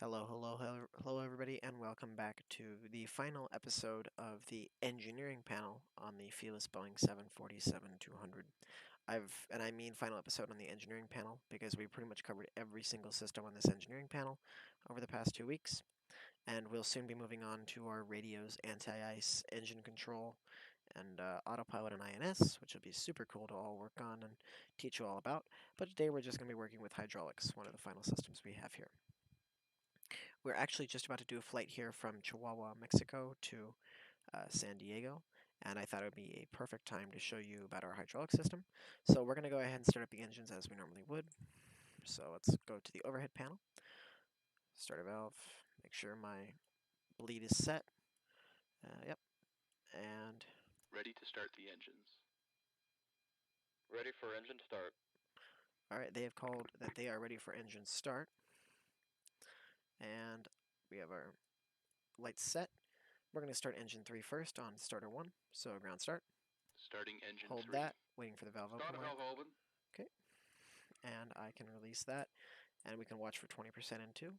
Hello everybody, and welcome back to the final episode of the engineering panel on the Felis Boeing 747-200. I mean final episode on the engineering panel because we pretty much covered every single system on this engineering panel over the past 2 weeks, and we'll soon be moving on to our radios, anti-ice, engine control, and autopilot and INS, which will be super cool to all work on and teach you all about. But today we're just going to be working with hydraulics, one of the final systems we have here. We're actually just about to do a flight here from Chihuahua, Mexico to San Diego, and I thought it would be a perfect time to show you about our hydraulic system. So we're going to go ahead and start up the engines as we normally would. So let's go to the overhead panel, start a valve, make sure my bleed is set. Yep, and ready to start the engines. Ready for engine start. Alright, they have called that they are ready for engine start. And we have our lights set. We're going to start engine 3 first on starter 1, so ground start. Starting engine Hold 3. that, waiting for the valve Start open light. valve open. Okay, and I can release that, and we can watch for 20% N2.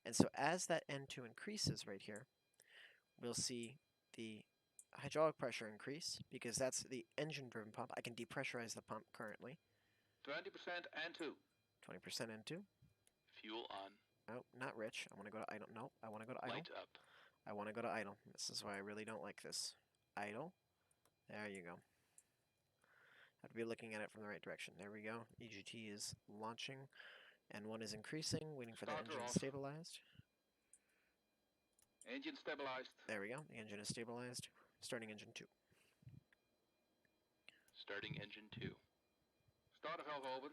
And so as that N2 increases right here, we'll see the hydraulic pressure increase because that's the engine-driven pump. I can depressurize the pump currently. 20% N2. 20% N2. Fuel on. Oh, not rich. I want to go to idle. No, I want to go to idle. Light up. I want to go to idle. This is why I really don't like this. Idle. There you go. Have to be looking at it from the right direction. There we go. EGT is launching, and 1 is increasing, waiting for the engine stabilized. Engine stabilized. There we go. The engine is stabilized. Starting engine 2. Starting engine 2. Start valve open.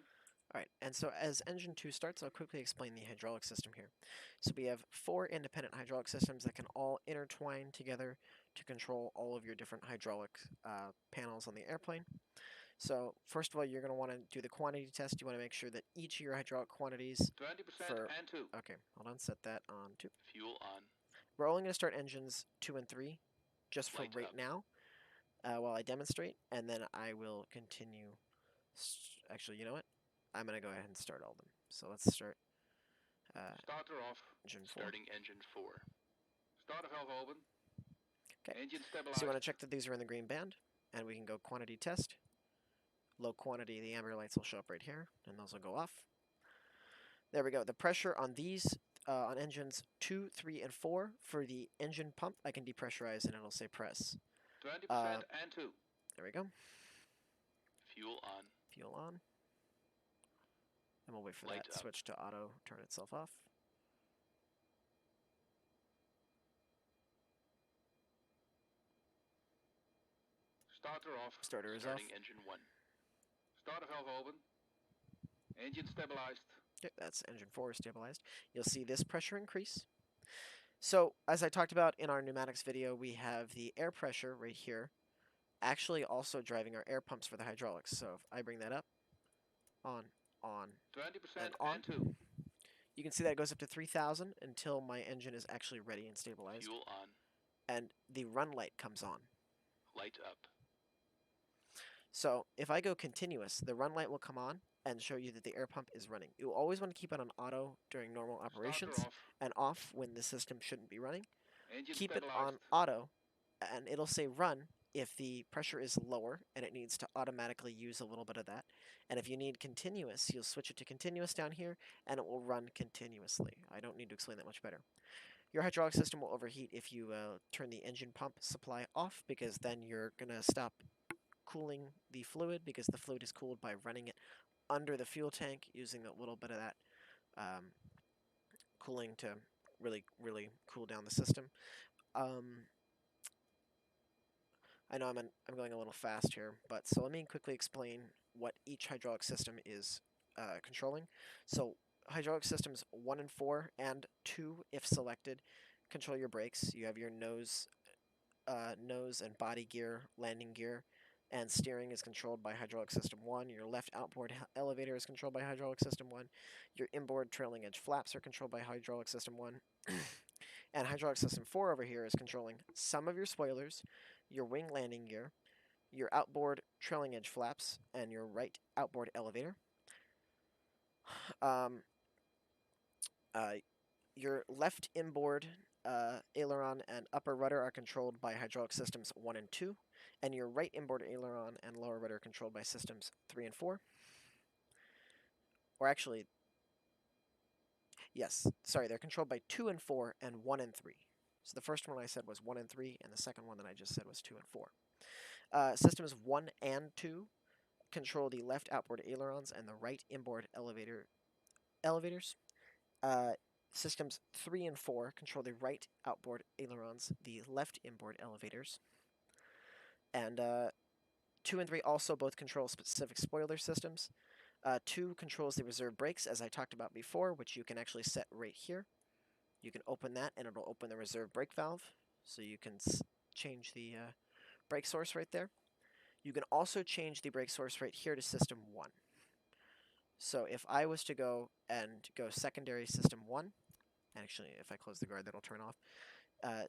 Alright, and so as engine 2 starts, I'll quickly explain the hydraulic system here. So we have 4 independent hydraulic systems that can all intertwine together to control all of your different hydraulic panels on the airplane. So first of all, you're going to want to do the quantity test. You want to make sure that each of your hydraulic quantities 20% for... N2. Okay, hold on, set that on 2. Fuel on. We're only going to start engines 2 and 3 just for Light right up. now while I demonstrate, and then I will continue. Actually, you know what? I'm going to go ahead and start all of them. So let's start starter off. engine 4. Starting engine 4. Start valve open. Okay. Engine stabilized. So you want to check that these are in the green band, and we can go quantity test. Low quantity, the amber lights will show up right here, and those will go off. There we go. The pressure on these, on engines 2, 3, and 4, for the engine pump, I can depressurize, and it'll say press. 20% N2. There we go. Fuel on. Fuel on. And we'll wait for Light that up. switch to auto turn itself off. Starter off. Starter is Starting off. engine 1. Starter valve open. Engine stabilized. Okay, that's engine 4 stabilized. You'll see this pressure increase. So, as I talked about in our pneumatics video, we have the air pressure right here actually also driving our air pumps for the hydraulics. So if I bring that up, on, 20% and on, N2. you can see that it goes up to 3,000 until my engine is actually ready and stabilized. Fuel on. And the run light comes on. Light up. So if I go continuous, the run light will come on and show you that the air pump is running. You always want to keep it on auto during normal operations and off when the system shouldn't be running. Engine Keep stabilized. it on auto, and it'll say run if the pressure is lower and it needs to automatically use a little bit of that. And if you need continuous, you'll switch it to continuous down here, and it will run continuously. I don't need to explain that much better. Your hydraulic system will overheat if you turn the engine pump supply off, because then you're going to stop cooling the fluid, because the fluid is cooled by running it under the fuel tank, using a little bit of that cooling to really cool down the system. I know I'm going a little fast here, but so let me quickly explain what each hydraulic system is controlling. So hydraulic systems 1 and 4 and 2, if selected, control your brakes. You have your nose and body gear, landing gear, and steering is controlled by hydraulic system 1. Your left outboard elevator is controlled by hydraulic system 1. Your inboard trailing edge flaps are controlled by hydraulic system 1. And hydraulic system 4 over here is controlling some of your spoilers, your wing landing gear, your outboard trailing edge flaps, and your right outboard elevator. Um, uh, your left inboard aileron and upper rudder are controlled by hydraulic systems 1 and 2, and your right inboard aileron and lower rudder are controlled by systems 3 and 4. Or actually, yes, sorry, they're controlled by 2 and 4 and 1 and 3. So the first one I said was 1 and 3, and the second one that I just said was 2 and 4. Systems 1 and 2 control the left outboard ailerons and the right inboard elevators. Uh, Systems 3 and 4 control the right outboard ailerons, the left inboard elevators. And 2 and 3 also both control specific spoiler systems. 2 controls the reserve brakes, as I talked about before, which you can actually set right here. You can open that, and it'll open the reserve brake valve, so you can change the brake source right there. You can also change the brake source right here to system 1. So if I was to go secondary system 1, actually, if I close the guard, that'll turn off.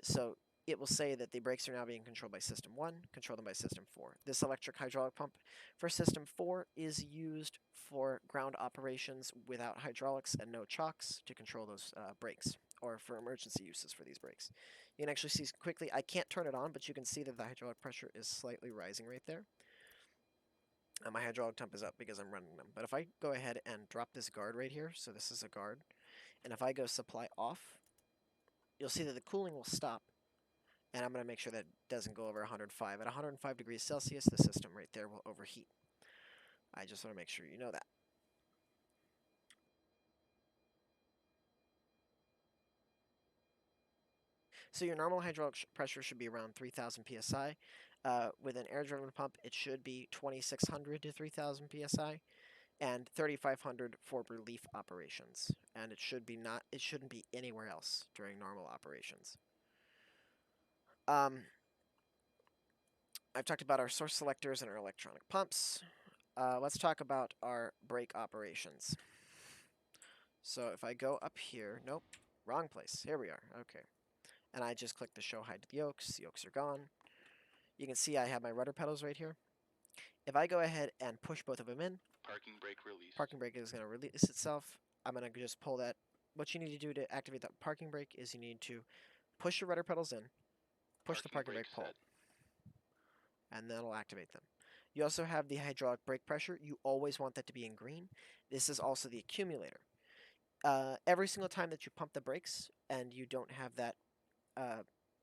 So it will say that the brakes are now being controlled by system 1, control them by system 4. This electric hydraulic pump for system 4 is used for ground operations without hydraulics and no chocks to control those brakes, or for emergency uses for these brakes. You can actually see quickly, I can't turn it on, but you can see that the hydraulic pressure is slightly rising right there. My hydraulic temp is up because I'm running them. But if I go ahead and drop this guard right here, so this is a guard, and if I go supply off, you'll see that the cooling will stop, and I'm going to make sure that it doesn't go over 105. At 105 degrees Celsius, the system right there will overheat. I just want to make sure you know that. So your normal hydraulic pressure should be around 3,000 psi. With an air-driven pump, it should be 2,600 to 3,000 psi, and 3,500 for relief operations. And it shouldn't be anywhere else during normal operations. I've talked about our source selectors and our electronic pumps. Let's talk about our brake operations. So if I go up here, nope, wrong place. Here we are. Okay. And I just click the show hide the yokes. The yokes are gone. You can see I have my rudder pedals right here. If I go ahead and push both of them in, Parking brake release. Parking brake is going to release itself. I'm going to just pull that. What you need to do to activate that parking brake is you need to push your rudder pedals in, push the parking brake pull, and that'll activate them. You also have the hydraulic brake pressure. You always want that to be in green. This is also the accumulator. Every single time that you pump the brakes and you don't have that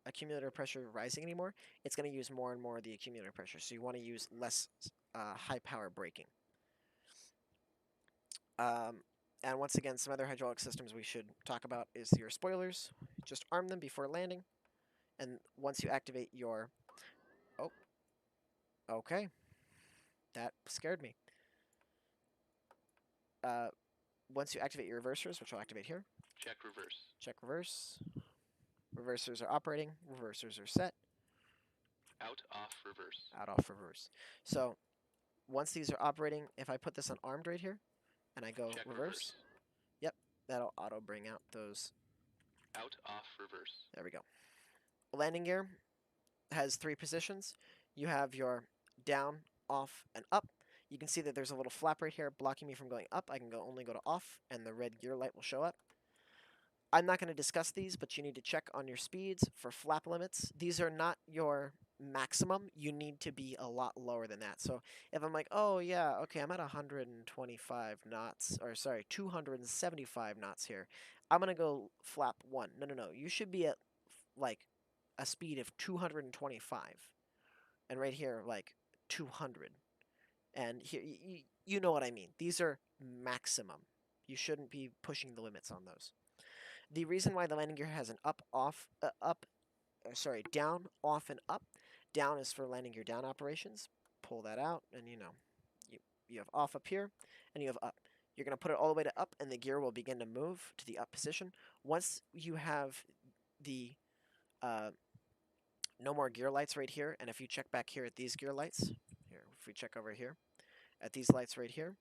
accumulator pressure rising anymore, it's going to use more and more of the accumulator pressure. So you want to use less high power braking. And once again, some other hydraulic systems we should talk about is your spoilers. Just arm them before landing, and once you activate your... Oh, okay. That scared me. Once you activate your reversers, which I'll activate here. Check reverse. Check reverse. Reversers are operating. Reversers are set. Out, off, reverse. Out, off, reverse. So once these are operating, if I put this on armed right here, and I go Check reverse, yep, that'll auto bring out those. Out, off, reverse. There we go. Landing gear has 3 positions. You have your down, off, and up. You can see that there's a little flap right here blocking me from going up. I can only go to off, and the red gear light will show up. I'm not going to discuss these, but you need to check on your speeds for flap limits. These are not your maximum. You need to be a lot lower than that. So if I'm like, oh yeah, okay, I'm at 125 knots, or sorry, 275 knots here. I'm going to go flap 1. No. You should be at like a speed of 225. And right here, like 200. And here, you know what I mean. These are maximum. You shouldn't be pushing the limits on those. The reason why the landing gear has an down, off, and up. Down is for landing gear down operations. Pull that out, and you have off up here, and you have up. You're going to put it all the way to up, and the gear will begin to move to the up position. Once you have the no more gear lights right here, and if you check back here at these gear lights, here, if we check over here, at these lights right here,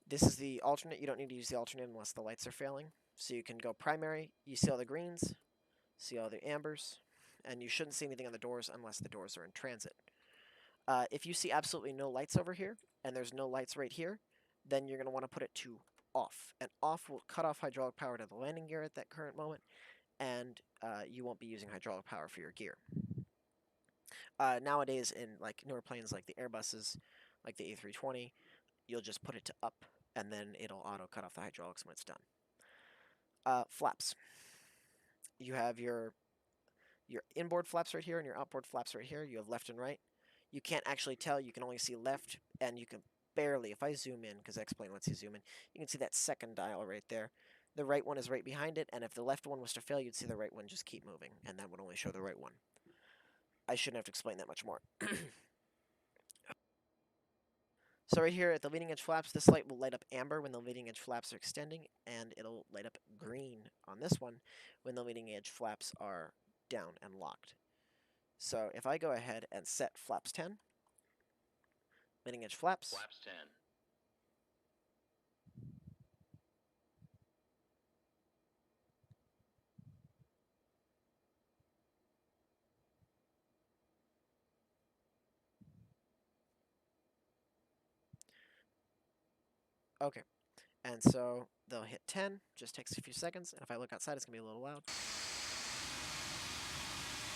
this is the alternate. You don't need to use the alternate unless the lights are failing. So you can go primary, you see all the greens, see all the ambers, and you shouldn't see anything on the doors unless the doors are in transit. If you see absolutely no lights over here, and there's no lights right here, then you're going to want to put it to off. And off will cut off hydraulic power to the landing gear at that current moment, and you won't be using hydraulic power for your gear. Nowadays, in like newer planes like the Airbuses, like the A320, you'll just put it to up, and then it'll auto cut off the hydraulics when it's done. Flaps. You have your inboard flaps right here and your outboard flaps right here. You have left and right. You can't actually tell. You can only see left, and you can barely, if I zoom in, because X-Plane lets you zoom in, you can see that second dial right there. The right one is right behind it, and if the left one was to fail, you'd see the right one just keep moving, and that would only show the right one. I shouldn't have to explain that much more. So right here at the leading edge flaps, this light will light up amber when the leading edge flaps are extending, and it'll light up green on this one when the leading edge flaps are down and locked. So if I go ahead and set flaps 10, leading edge flaps. Flaps 10. Okay, and so they'll hit 10, just takes a few seconds, and if I look outside, it's going to be a little loud.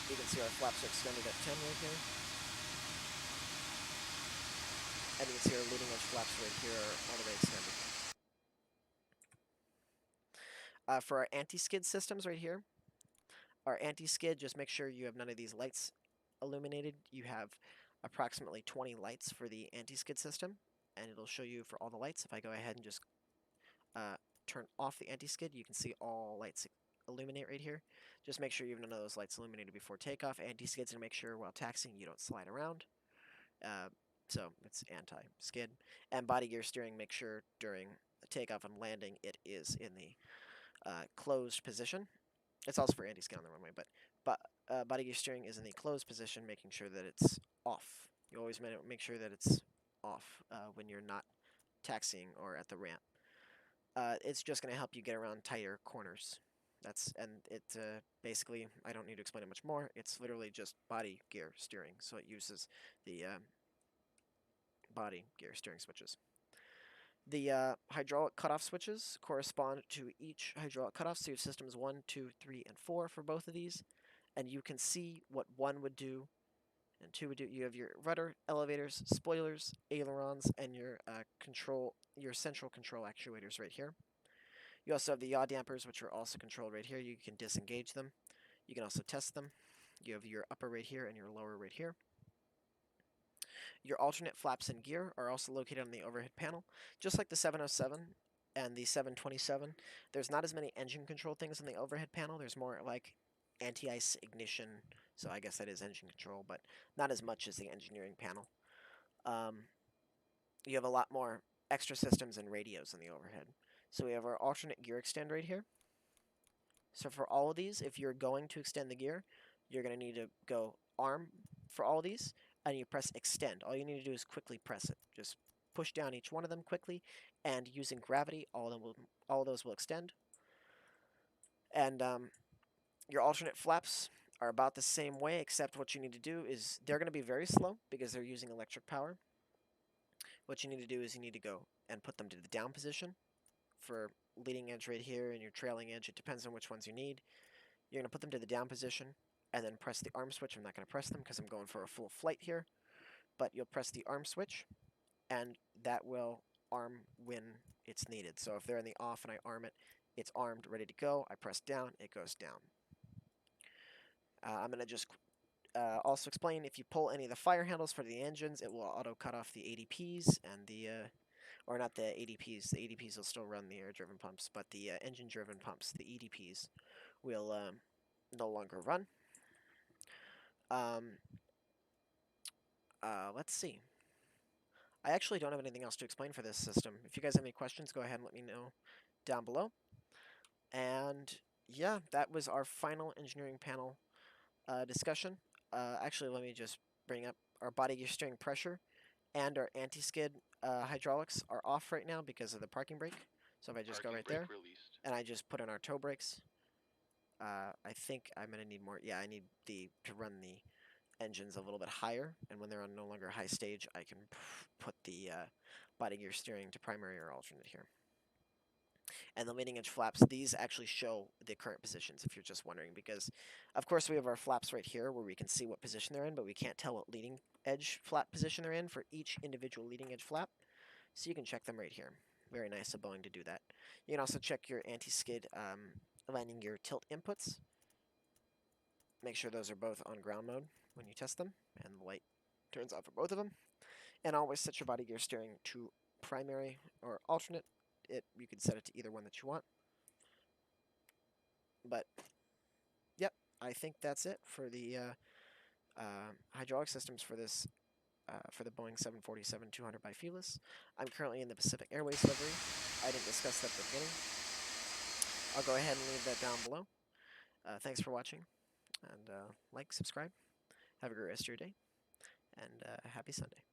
You can see our flaps are extended at 10 right here. And you can see our leading edge flaps right here are all the way extended. For our anti-skid systems right here, our anti-skid, just make sure you have none of these lights illuminated. You have approximately 20 lights for the anti-skid system, and it'll show you for all the lights. If I go ahead and just turn off the anti-skid, you can see all lights illuminate right here. Just make sure you have none of those lights illuminated before takeoff. Anti-skids to make sure while taxiing you don't slide around. So it's anti-skid. And body gear steering, make sure during takeoff and landing it is in the closed position. It's also for anti-skid on the runway, but body gear steering is in the closed position, making sure that it's off. You always make sure that it's off when you're not taxiing or at the ramp. It's just going to help you get around tighter corners. Basically, I don't need to explain it much more. It's literally just body gear steering, so it uses the body gear steering switches. The hydraulic cutoff switches correspond to each hydraulic cutoff, so you have systems 1, 2, 3, and 4 for both of these, and you can see what 1 would do and 2 would do. You have your rudder, elevators, spoilers, ailerons, and your central control actuators right here. You also have the yaw dampers, which are also controlled right here. You can disengage them. You can also test them. You have your upper right here and your lower right here. Your alternate flaps and gear are also located on the overhead panel. Just like the 707 and the 727, there's not as many engine control things on the overhead panel. There's more like anti-ice ignition, so I guess that is engine control, but not as much as the engineering panel. You have a lot more extra systems and radios on the overhead. So we have our alternate gear extend right here. So for all of these, if you're going to extend the gear, you're going to need to go arm for all of these, and you press extend. All you need to do is quickly press it. Just push down each one of them quickly, and using gravity, all of those will extend. And your alternate flaps are about the same way, except what you need to do is they're going to be very slow because they're using electric power. What you need to do is you need to go and put them to the down position for leading edge right here and your trailing edge. It depends on which ones you need. You're going to put them to the down position and then press the arm switch. I'm not going to press them because I'm going for a full flight here. But you'll press the arm switch, and that will arm when it's needed. So if they're in the off and I arm it, it's armed, ready to go. I press down, it goes down. I'm going to just also explain, if you pull any of the fire handles for the engines, it will auto cut off the ADPs and or not the ADPs. The ADPs will still run the air-driven pumps, but the engine-driven pumps, the EDPs, will no longer run. Let's see. I actually don't have anything else to explain for this system. If you guys have any questions, go ahead and let me know down below. And yeah, that was our final engineering panel discussion. Actually, let me just bring up our body gear steering pressure and our anti-skid hydraulics are off right now because of the parking brake. So if I just go right there, and I just put in our toe brakes, I think I'm going to need more. Yeah, I need to run the engines a little bit higher, and when they're on no longer high stage, I can put the body gear steering to primary or alternate here. And the leading edge flaps, these actually show the current positions, if you're just wondering, because of course we have our flaps right here where we can see what position they're in, but we can't tell what leading edge flap position they're in for each individual leading edge flap. So you can check them right here. Very nice of Boeing to do that. You can also check your anti-skid landing gear tilt inputs. Make sure those are both on ground mode when you test them, and the light turns off for both of them. And always set your body gear steering to primary or alternate. You can set it to either one that you want. But yep, I think that's it for the hydraulic systems for this for the Boeing 747-200 by Felis. I'm currently in the Pacific Airways livery. I didn't discuss that at the beginning. I'll go ahead and leave that down below. Thanks for watching, and like, subscribe. Have a great rest of your day, and happy Sunday.